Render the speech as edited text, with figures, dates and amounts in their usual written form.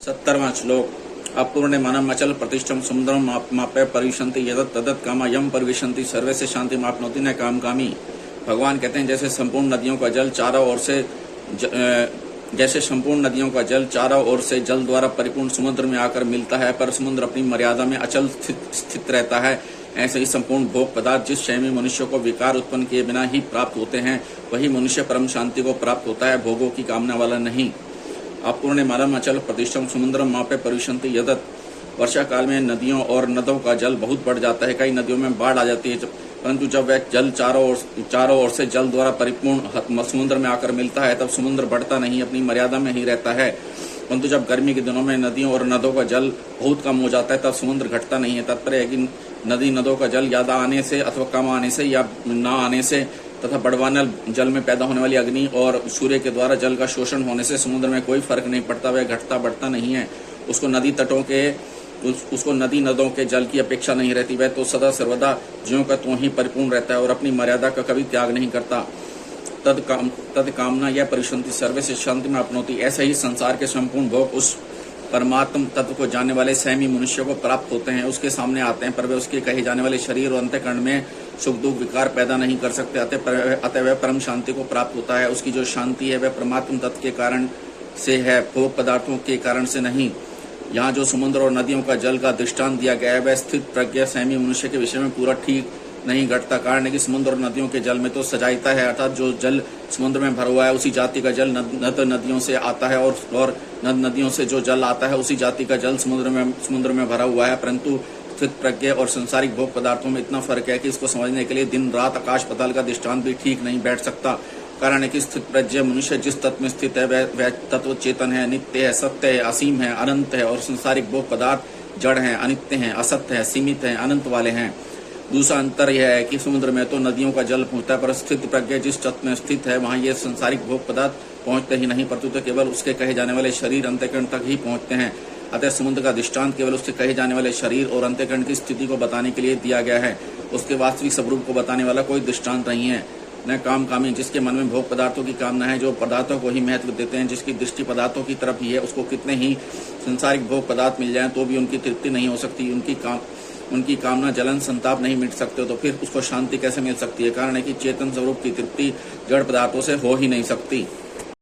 70वां श्लोक। अपूर्णमानम् अचल प्रतिष्ठम समुद्रम माप्य परिविशन्ति यदत् तदत् कामा यम परिविशन्ति सर्वे से शांति मापनोति न काम कामी। भगवान कहते हैं जैसे संपूर्ण नदियों का जल चारों ओर से जल द्वारा परिपूर्ण समुद्र में आकर मिलता है, पर समुद्र अपनी मर्यादा में अचल स्थित रहता है, ऐसे ही संपूर्ण भोग पदार्थ जिस क्षय में मनुष्य को विकार उत्पन्न किए बिना ही प्राप्त होते हैं, वही मनुष्य परम शांति को प्राप्त होता है, भोगों की कामना वाला नहीं। अपूर्णमानम् अचल प्रतिष्ठम समुद्रम मापे परिविशन्ति यदत्। वर्षा काल में नदियों और नदों का जल बहुत बढ़ जाता है, कई नदियों में बाढ़ आ जाती है, परंतु जब वह जल चारों ओर से जल द्वारा परिपूर्ण समुद्र में आकर मिलता है, तब समुद्र बढ़ता नहीं, अपनी मर्यादा में ही रहता है। परंतु जब गर्मी के दिनों में नदियों और नदों का जल बहुत कम हो जाता है, तब समुद्र घटता नहीं है। तात्पर्य है कि नदी नदों का जल ज्यादा आने से अथवा कम आने से या ना आने से तथा बढ़वानल जल में पैदा होने वाली अग्नि और सूर्य के द्वारा जल का शोषण होने से समुद्र में कोई फर्क नहीं पड़ता, वह घटता बढ़ता नहीं है। उसको नदी नदों के जल की अपेक्षा नहीं रहती, वह तो सदा सर्वदा ज्यों का त्यों ही परिपूर्ण रहता है और अपनी मर्यादा का कभी त्याग नहीं करता। तद कामना यह परिविशन्ति सर्वे से शांति में अपनोती। ऐसे ही संसार के संपूर्ण भोग उस परमात्म तत्व को जानने वाले संयमी मनुष्य को प्राप्त होते हैं, उसके सामने आते हैं, पर वे उसके कहे जाने वाले शरीर और अंतःकरण में सुख दुख विकार पैदा नहीं कर सकते, अतः वह परम शांति को प्राप्त होता है। उसकी जो शांति है वह परमात्म तत्व के कारण से है, भोग पदार्थों के कारण से नहीं। यहाँ जो समुद्र और नदियों का जल का दृष्टांत दिया गया है, वह स्थित प्रज्ञ संयमी मनुष्य के विषय में पूरा ठीक नहीं घटता। कारण है कि समुद्र और नदियों के जल में तो सजाइता है, अर्थात जो जल समुद्र में भरा हुआ है उसी जाति का जल नद नदियों से आता है, और नद नदियों से जो जल आता है उसी जाति का जल समुद्र में भरा हुआ है। परंतु स्थित प्रज्ञ और संसारिक भोग पदार्थों में इतना फर्क है कि इसको समझने के लिए दिन रात आकाश पाताल का दृष्टांत भी ठीक नहीं बैठ सकता। कारण है कि स्थित प्रज्ञ मनुष्य जिस तत्व में स्थित है वह तत्व चेतन है, नित्य है, सत्य है, असीम है, अनंत है, और संसारिक भोग पदार्थ जड़ हैं, अनित्य हैं, असत्य है, सीमित है, अनंत वाले हैं। दूसरा अंतर यह है कि समुद्र में तो नदियों का जल पहुंचता है, पर स्थित प्रज्ञ जिस तत्व में स्थित है वहां ये संसारिक भोग पदार्थ पहुंचते ही नहीं, परंतु तो केवल उसके कहे जाने वाले शरीर अंतःकरण तक ही पहुंचते हैं। अतः समुद्र का दृष्टांत केवल उसके कहे जाने वाले शरीर और अंतःकरण की स्थिति को बताने के लिए दिया गया है, उसके वास्तविक स्वरूप को बताने वाला कोई दृष्टांत नहीं है। न काम कामी, जिसके मन में भोग पदार्थों की कामना है, जो पदार्थों को ही महत्व देते हैं, जिसकी दृष्टि पदार्थों की तरफ ही है, उसको कितने ही संसारिक भोग पदार्थ मिल जाएं तो भी उनकी तृप्ति नहीं हो सकती, उनकी कामना जलन संताप नहीं मिट सकते, तो फिर उसको शांति कैसे मिल सकती है। कारण है कि चेतन स्वरूप की तृप्ति जड़ पदार्थों से हो ही नहीं सकती।